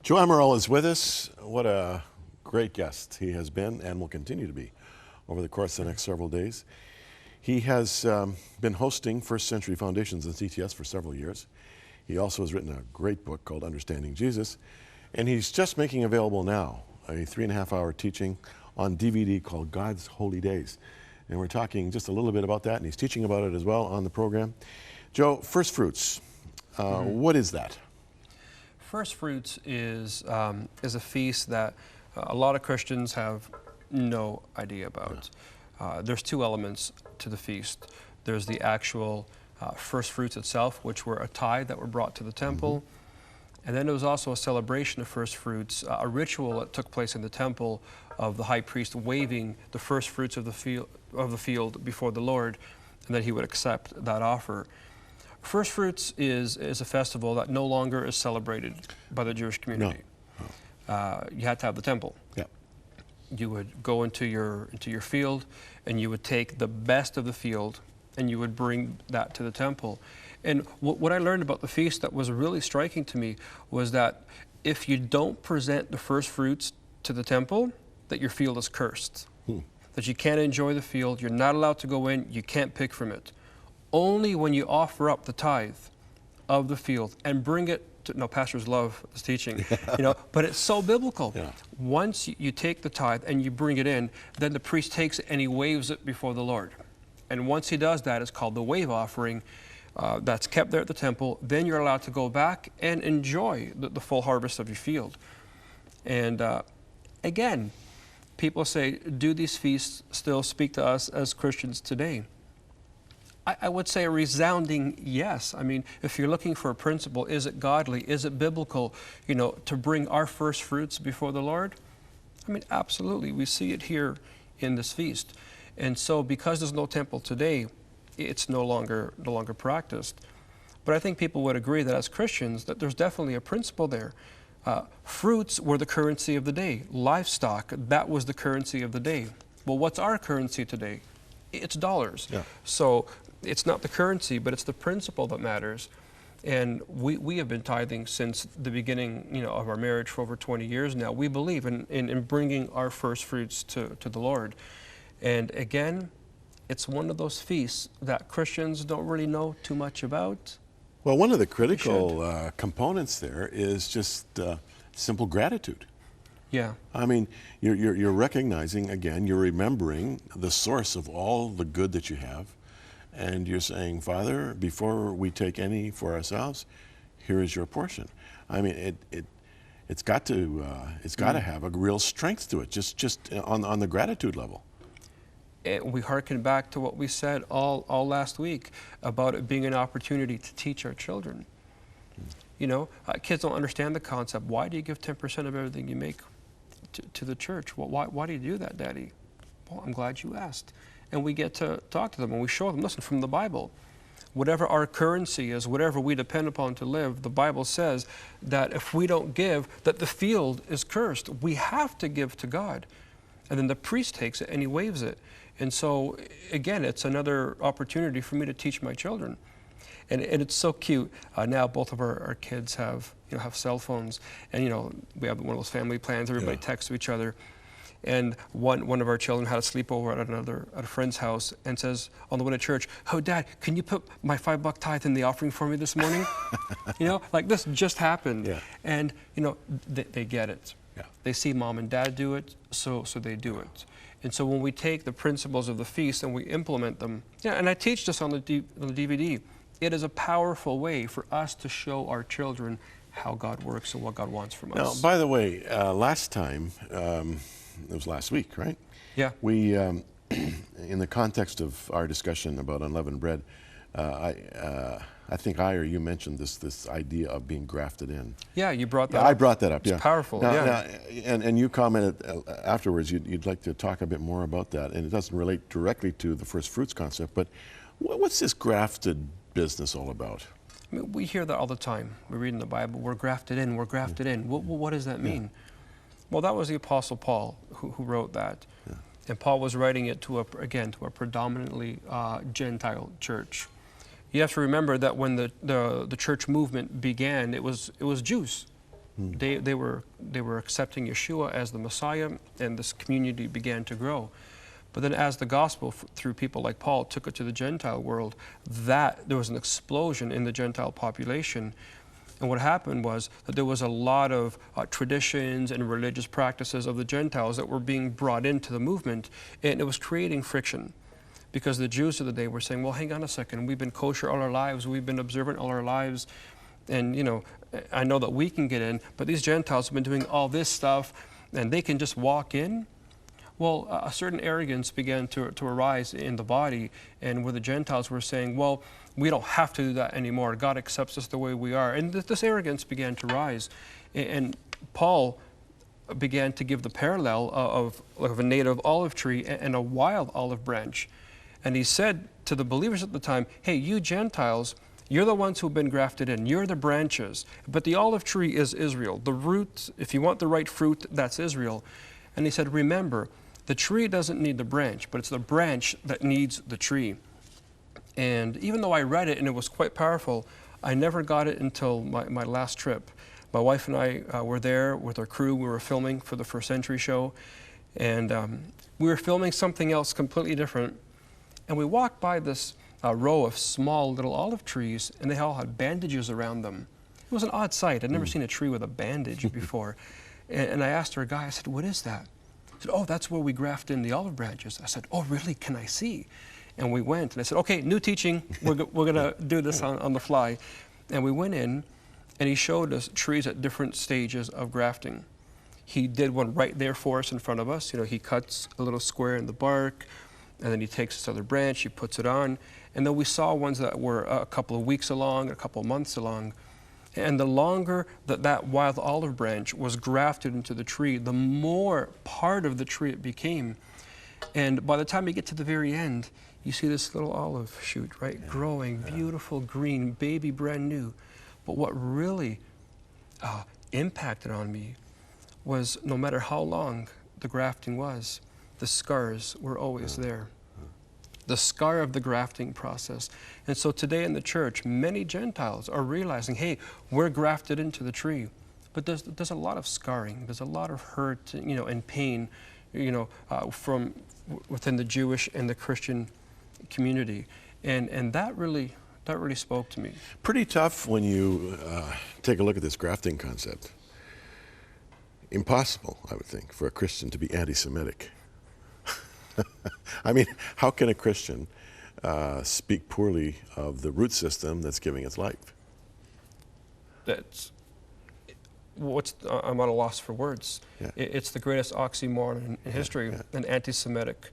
Joe Amaral is with us. What a great guest he has been and will continue to be over the course of the next several days. He has been hosting First Century Foundations and CTS for several years. He also has written a great book called Understanding Jesus, and he's just making available now a 3.5-hour teaching on DVD called God's Holy Days. And we're talking just a little bit about that, and he's teaching about it as well on the program. Joe, First Fruits, what is that? First Fruits is a feast that a lot of Christians have no idea about. There's two elements to the feast. There's the actual first fruits itself, which were a tithe that were brought to the temple. And then there was also a celebration of first fruits, a ritual that took place in the temple of the high priest waving the first fruits of the field before the Lord, and that he would accept that offer. First Fruits is a festival that no longer is celebrated by the Jewish community. No. You had to have the temple. Yeah. You would go into your field, and you would take the best of the field, and you would bring that to the temple. And what I learned about the feast that was really striking to me was that if you don't present the first fruits to the temple, that your field is cursed. That you can't enjoy the field, you're not allowed to go in, you can't pick from it. Only when you offer up the tithe of the field and bring it to, no, pastors love this teaching, but it's so biblical. Yeah. Once you take the tithe and you bring it in, then the priest takes it and he waves it before the Lord. And once he does that, it's called the wave offering. That's kept there at the temple. Then you're allowed to go back and enjoy the full harvest of your field. And again, people say, do these feasts still speak to us as Christians today? I would say a resounding yes. I mean, if you're looking for a principle, is it godly? Is it biblical, to bring our first fruits before the Lord? I mean, absolutely. We see it here in this feast. And so because there's no temple today, it's no longer practiced. But I think people would agree that as Christians, that there's definitely a principle there. Fruits were the currency of the day. Livestock, that was the currency of the day. Well, what's our currency today? It's dollars. Yeah. So it's not the currency, but it's the principle that matters. And we have been tithing since the beginning, of our marriage for over 20 years now. We believe in bringing our first fruits to the Lord. And again, it's one of those feasts that Christians don't really know too much about. Well, one of the critical components there is just simple gratitude. Yeah. I mean, you're recognizing, again, you're remembering the source of all the good that you have, and you're saying, Father, before we take any for ourselves, here is your portion. I mean, it's got to have a real strength to it, just on the gratitude level. And we hearken back to what we said all last week about it being an opportunity to teach our children. Kids don't understand the concept. Why do you give 10% of everything you make to the church? Well, why do you do that, Daddy? Well, I'm glad you asked. And we get to talk to them and we show them, listen, from the Bible, whatever our currency is, whatever we depend upon to live, the Bible says that if we don't give, that the field is cursed. We have to give to God. And then the priest takes it and he waves it. And so, again, it's another opportunity for me to teach my children. And it's so cute. Now both of our kids have cell phones, and we have one of those family plans. Everybody texts to each other. And one of our children had a sleepover at a friend's house and says on the way to church, "Oh, Dad, can you put my $5 tithe in the offering for me this morning?" Like this just happened. Yeah. And they get it. Yeah. They see Mom and Dad do it, so they do it. And so when we take the principles of the feast and we implement them, and I teach this on the DVD, it is a powerful way for us to show our children how God works and what God wants from us. Now, by the way, last time, it was last week, right? Yeah. We, in the context of our discussion about unleavened bread, I think I or you mentioned this idea of being grafted in. Yeah, you brought that up. I brought that up, It's powerful, now, and you commented afterwards you'd like to talk a bit more about that, and it doesn't relate directly to the first fruits concept, but what's this grafted business all about? I mean, we hear that all the time. We read in the Bible, we're grafted in, we're grafted in. What does that mean? Well, that was the Apostle Paul who wrote that. Yeah. And Paul was writing it to a predominantly Gentile church. You have to remember that when the church movement began, it was Jews They were accepting Yeshua as the Messiah, and this community began to grow. But then as the gospel, through people like Paul, took it to the Gentile world, there was an explosion in the Gentile population. And what happened was that there was a lot of traditions and religious practices of the Gentiles that were being brought into the movement, and it was creating friction. Because the Jews of the day were saying, well, hang on a second, we've been kosher all our lives, we've been observant all our lives, and I know that we can get in, but these Gentiles have been doing all this stuff, and they can just walk in. Well, a certain arrogance began to arise in the body, and where the Gentiles were saying, well, we don't have to do that anymore. God accepts us the way we are. And this arrogance began to rise. And Paul began to give the parallel of a native olive tree and a wild olive branch. And he said to the believers at the time, hey, you Gentiles, you're the ones who've been grafted in. You're the branches. But the olive tree is Israel. The root, if you want the right fruit, that's Israel. And he said, remember, the tree doesn't need the branch, but it's the branch that needs the tree. And even though I read it and it was quite powerful, I never got it until my last trip. My wife and I were there with our crew. We were filming for the First Century show. And we were filming something else completely different. And we walked by this row of small little olive trees, and they all had bandages around them. It was an odd sight. I'd never seen a tree with a bandage before. And I asked our guy, I said, what is that? He said, oh, that's where we graft in the olive branches. I said, oh, really? Can I see? And we went, and I said, okay, new teaching. We're going to do this on the fly. And we went in, and he showed us trees at different stages of grafting. He did one right there for us in front of us. He cuts a little square in the bark, and then he takes this other branch, he puts it on. And then we saw ones that were a couple of weeks along, a couple of months along. And the longer that wild olive branch was grafted into the tree, the more part of the tree it became. And by the time you get to the very end, you see this little olive shoot, right? Yeah. Growing, beautiful green, baby, brand new. But what really impacted on me was no matter how long the grafting was, the scars were always there. The scar of the grafting process. And so today in the church, many Gentiles are realizing, hey, we're grafted into the tree. But there's a lot of scarring. There's a lot of hurt, and pain, from within the Jewish and the Christian community. And that really spoke to me. Pretty tough when you take a look at this grafting concept. Impossible, I would think, for a Christian to be anti-Semitic. I mean, how can a Christian speak poorly of the root system that's giving its life? I'm at a loss for words. Yeah. It's the greatest oxymoron in history. Yeah. An anti-Semitic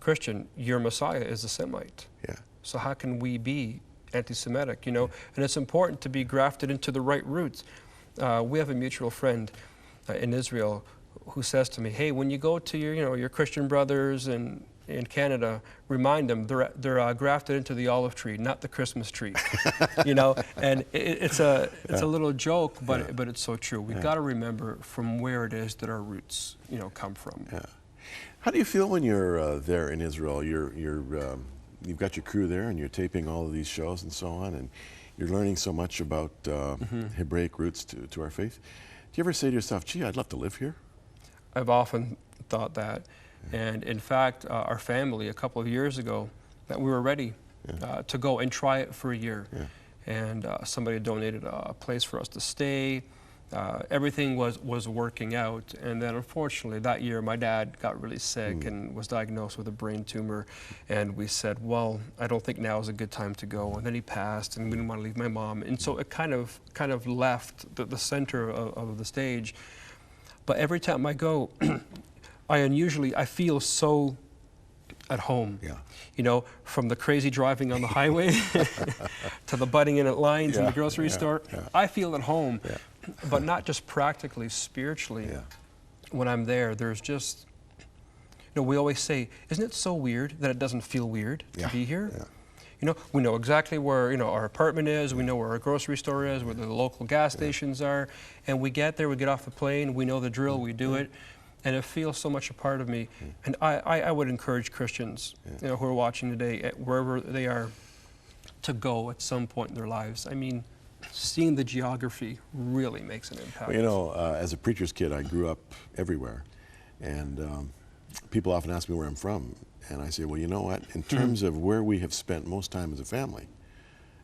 Christian, your Messiah is a Semite. Yeah. So how can we be anti-Semitic? And it's important to be grafted into the right roots. We have a mutual friend in Israel who says to me, hey, when you go to your Christian brothers in Canada, remind them they're grafted into the olive tree, not the Christmas tree. And it's a little joke, but it's so true. We've got to remember from where it is that our roots come from. Yeah. How do you feel when you're there in Israel? You've got your crew there, and you're taping all of these shows and so on, and you're learning so much about Hebraic roots to our faith. Do you ever say to yourself, gee, I'd love to live here? I've often thought that. Yeah. And in fact, our family, a couple of years ago, that we were ready to go and try it for a year. Yeah. And somebody donated a place for us to stay. Everything was working out. And then unfortunately that year my dad got really sick and was diagnosed with a brain tumor. And we said, well, I don't think now is a good time to go. And then he passed, and we didn't want to leave my mom. And so it kind of left the center of the stage. But every time I go, I feel so at home. Yeah. From the crazy driving on the highway to the butting in at lines in the grocery store. Yeah. I feel at home, but not just practically, spiritually. Yeah. When I'm there, there's just, we always say, isn't it so weird that it doesn't feel weird to be here? Yeah. We know exactly where, our apartment is, we know where our grocery store is, where the local gas stations are, and we get there, we get off the plane, we know the drill, we do it, and it feels so much a part of me. And I would encourage Christians, who are watching today, wherever they are, to go at some point in their lives. I mean, seeing the geography really makes an impact. Well, you know, as a preacher's kid, I grew up everywhere. And people often ask me where I'm from. And I say, well, you know what? In terms of where we have spent most time as a family,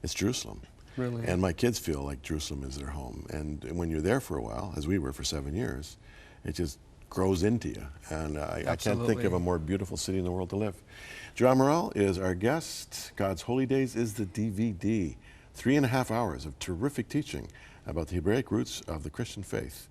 it's Jerusalem. Really? And my kids feel like Jerusalem is their home. And when you're there for a while, as we were for 7 years, it just grows into you. And I can't think of a more beautiful city in the world to live. Joe Amaral is our guest. God's Holy Days is the DVD. 3.5 hours of terrific teaching about the Hebraic roots of the Christian faith.